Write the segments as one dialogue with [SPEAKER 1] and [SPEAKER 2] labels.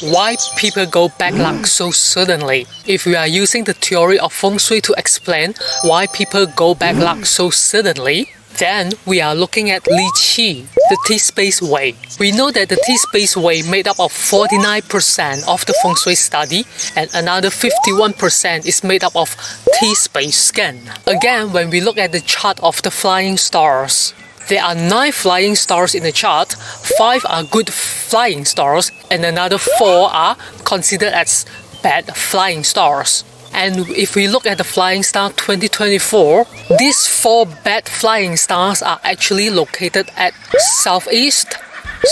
[SPEAKER 1] Why people go bad luck so suddenly? If we are using the theory of feng shui to explain why people go bad luck so suddenly, then we are looking at Li Qi, the T-space way. We know that the T-space way made up of 49% of the feng shui study and another 51% is made up of T-space scan. Again, when we look at the chart of the flying stars, there are 9 flying stars in the chart, 5 are good flying stars and another 4 are considered as bad flying stars. And if we look at the flying star 2024, these 4 bad flying stars are actually located at southeast,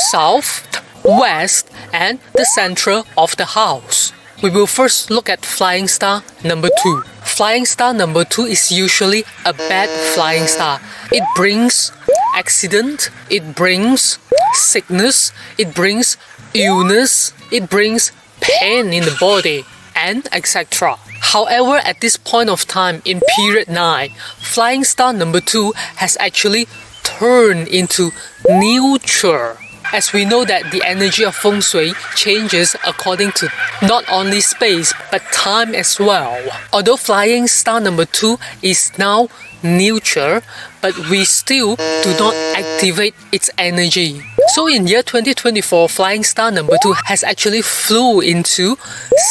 [SPEAKER 1] south, west and the center of the house. We will first look at flying star number 2. Flying star number 2 is usually a bad flying star. It brings accident, it brings sickness, it brings illness, it brings pain in the body, and etc. However, at this point of time in period 9, flying star number 2 has actually turned into neutral. As we know that the energy of feng shui changes according to not only space but time as well. Although flying star number 2 is now neutral, but we still do not activate its energy. So in year 2024, flying star number 2 has actually flew into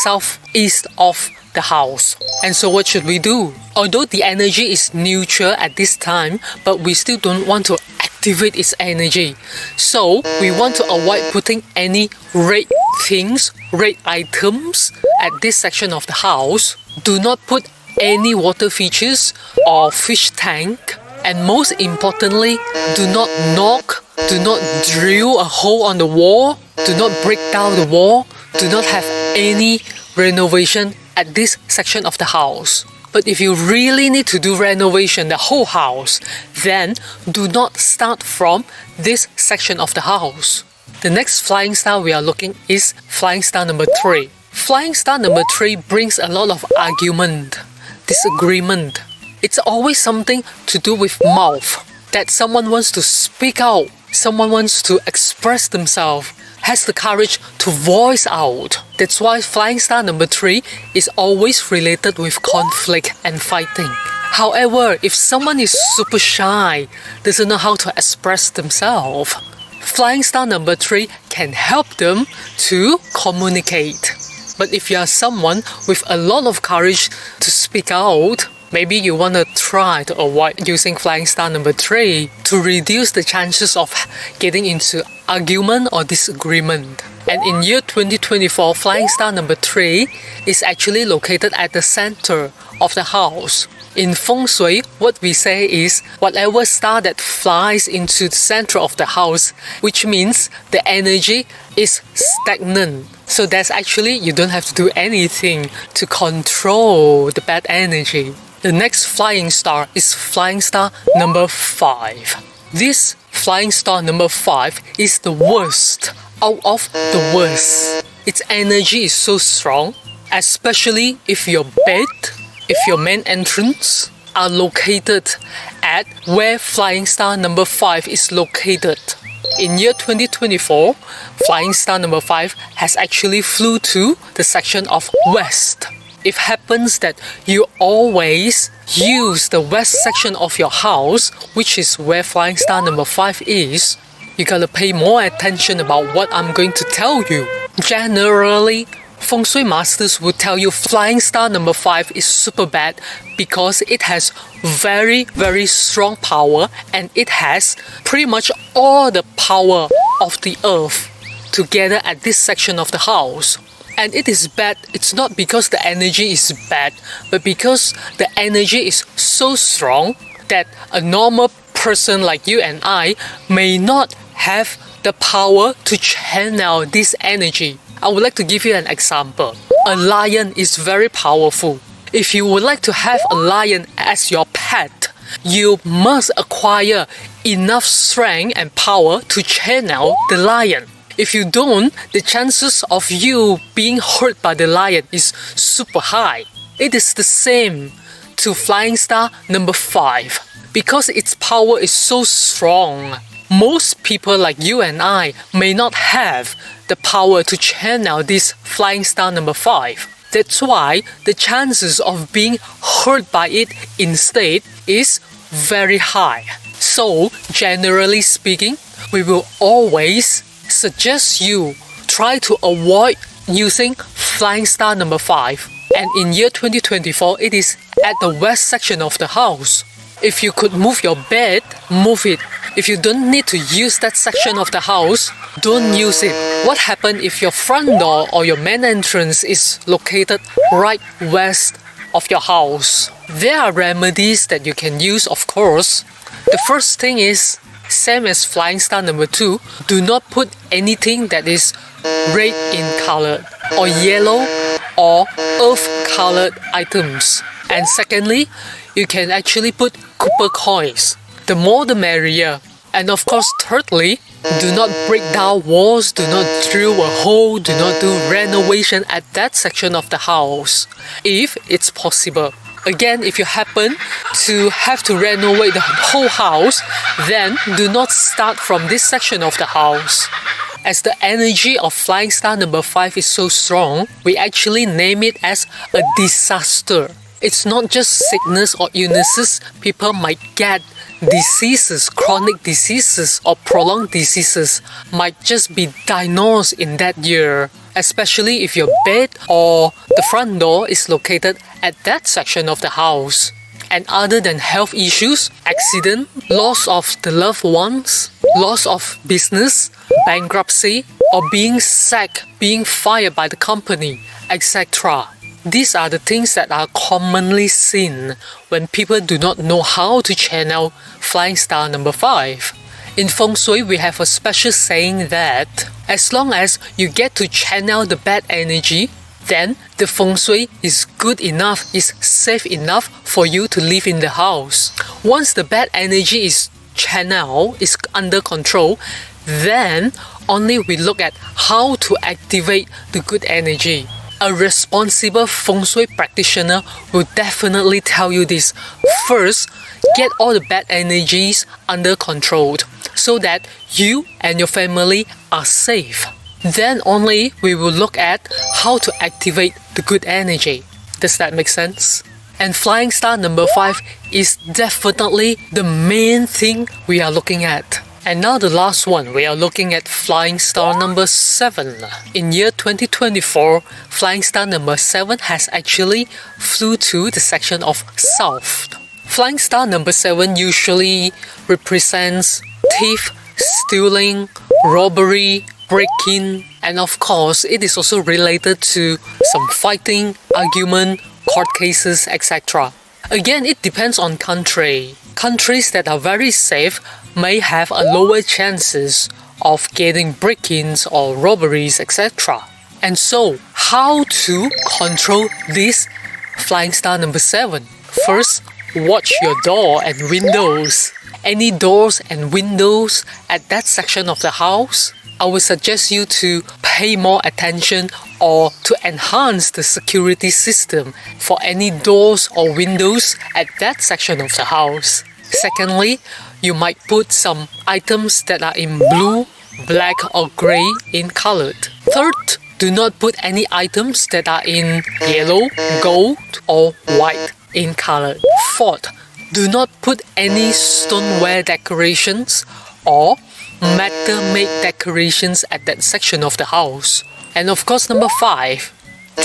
[SPEAKER 1] southeast of the house. And so what should we do? Although the energy is neutral at this time, but we still don't want to activate its energy. So we want to avoid putting any red things, red items at this section of the house. Do not put any water features or fish tank. And most importantly, do not knock, do not drill a hole on the wall, do not break down the wall, do not have any renovation at this section of the house. But if you really need to do renovation the whole house, then do not start from this section of the house. The next flying star we are looking is flying star number 3. Flying star number 3 brings a lot of argument, disagreement. It's always something to do with mouth, that someone wants to speak out, someone wants to express themselves, has the courage to voice out. That's why flying star number 3 is always related with conflict and fighting. However, if someone is super shy, doesn't know how to express themselves, flying star number 3 can help them to communicate. But if you are someone with a lot of courage to speak out, maybe you want to try to avoid using flying star number 3 to reduce the chances of getting into argument or disagreement. And in year 2024, flying star number 3 is actually located at the center of the house. In feng shui, what we say is whatever star that flies into the center of the house, which means the energy is stagnant. So that's actually, you don't have to do anything to control the bad energy. The next flying star is flying star number 5. This flying star number 5 is the worst out of the worst. Its energy is so strong, especially if your bed, if your main entrance are located at where flying star number 5 is located. In year 2024, flying star number 5 has actually flew to the section of west. It happens that you always use the west section of your house, which is where flying star number 5 is, you gotta pay more attention about what I'm going to tell you. Generally, feng shui masters will tell you flying star number 5 is super bad because it has very, very strong power and it has pretty much all the power of the earth together at this section of the house. And it is bad, it's not because the energy is bad, but because the energy is so strong that a normal person like you and I may not have the power to channel this energy. I would like to give you an example. A lion is very powerful. If you would like to have a lion as your pet, you must acquire enough strength and power to channel the lion. If you don't, the chances of you being hurt by the lion is super high. It is the same to flying star number 5. Because its power is so strong, most people like you and I may not have the power to channel this flying star number 5. That's why the chances of being hurt by it instead is very high. So, generally speaking, we will always suggest you try to avoid using flying star number 5. And in year 2024, it is at the west section of the house. If you could move your bed, move it. If you don't need to use that section of the house, don't use it. What happens if your front door or your main entrance is located right west of your house? There are remedies that you can use, of course. The first thing is, same as flying star number 2, do not put anything that is red in color or yellow or earth colored items. And secondly, you can actually put copper coins. The more the merrier. And of course, thirdly, do not break down walls, do not drill a hole, do not do renovation at that section of the house, if it's possible. Again, if you happen to have to renovate the whole house, then do not start from this section of the house. As the energy of flying star number 5 is so strong, we actually name it as a disaster. It's not just sickness or illnesses. People might get diseases, chronic diseases or prolonged diseases might just be diagnosed in that year, especially if your bed or the front door is located at that section of the house. And other than health issues, accident, loss of the loved ones, loss of business, bankruptcy, or being sacked, being fired by the company, etc. These are the things that are commonly seen when people do not know how to channel flying star number 5. In Feng Shui, we have a special saying that as long as you get to channel the bad energy, then the Feng Shui is good enough, is safe enough for you to live in the house. Once the bad energy is channeled, is under control, then only we look at how to activate the good energy. A responsible Feng Shui practitioner will definitely tell you this. First, get all the bad energies under control so that you and your family are safe. Then only we will look at how to activate the good energy. Does that make sense? And flying star number 5 is definitely the main thing we are looking at. And now the last one, we are looking at flying star number 7. In year 2024, flying star number 7 has actually flew to the section of south. Flying star number 7 usually represents thief, stealing, robbery, breaking, and of course it is also related to some fighting, argument, court cases, etc. Again, it depends on country. Countries that are very safe may have a lower chances of getting break-ins or robberies, etc. And so, how to control this flying star number 7? First, watch your door and windows. Any doors and windows at that section of the house, I would suggest you to pay more attention or to enhance the security system for any doors or windows at that section of the house. Secondly, you might put some items that are in blue, black or grey in colored. Third, do not put any items that are in yellow, gold or white in color. Fourth, do not put any stoneware decorations or metal-made decorations at that section of the house. And of course, number 5,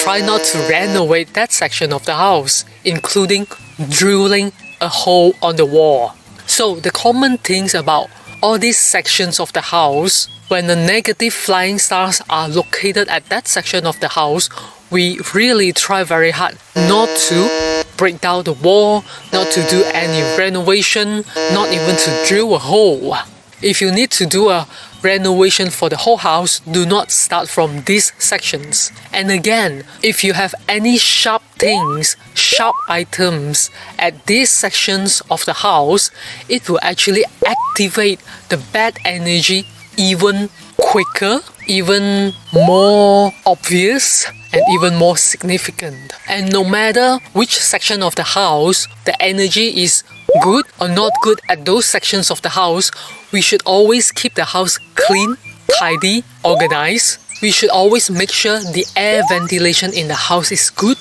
[SPEAKER 1] try not to renovate that section of the house, including drilling a hole on the wall. So the common things about all these sections of the house, when the negative flying stars are located at that section of the house, we really try very hard not to break down the wall, not to do any renovation, not even to drill a hole. If you need to do a renovation for the whole house, do not start from these sections. And again, if you have any sharp things, sharp items at these sections of the house, it will actually activate the bad energy even quicker, even more obvious, and even more significant. And no matter which section of the house, the energy is good or not good at those sections of the house, we should always keep the house clean, tidy, organized, we should always make sure the air ventilation in the house is good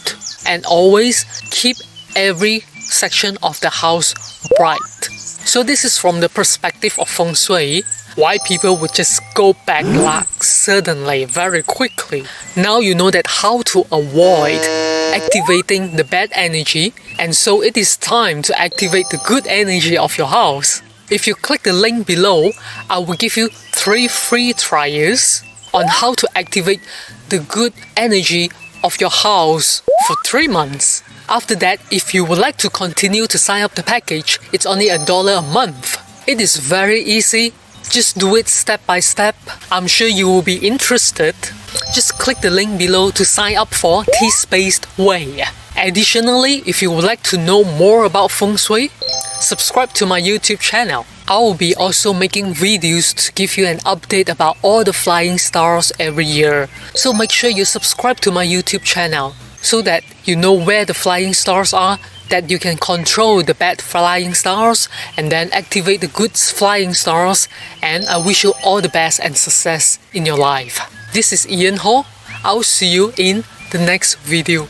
[SPEAKER 1] and always keep every section of the house bright. So this is from the perspective of feng shui, why people would just go bad luck suddenly, very quickly. Now you know that how to avoid activating the bad energy, and so it is time to activate the good energy of your house. If you click the link below, I will give you 3 free trials on how to activate the good energy of your house for 3 months. After that, if you would like to continue to sign up the package, it's only $1 a month. It is very easy. Just do it step by step. I'm sure you will be interested. Just click the link below to sign up for T-Spaced Way. Additionally, if you would like to know more about feng shui, subscribe to my YouTube channel. I will be also making videos to give you an update about all the flying stars every year. So make sure you subscribe to my YouTube channel so that you know where the flying stars are, that you can control the bad flying stars and then activate the good flying stars. And I wish you all the best and success in your life. This is Ian Ho. I'll see you in the next video.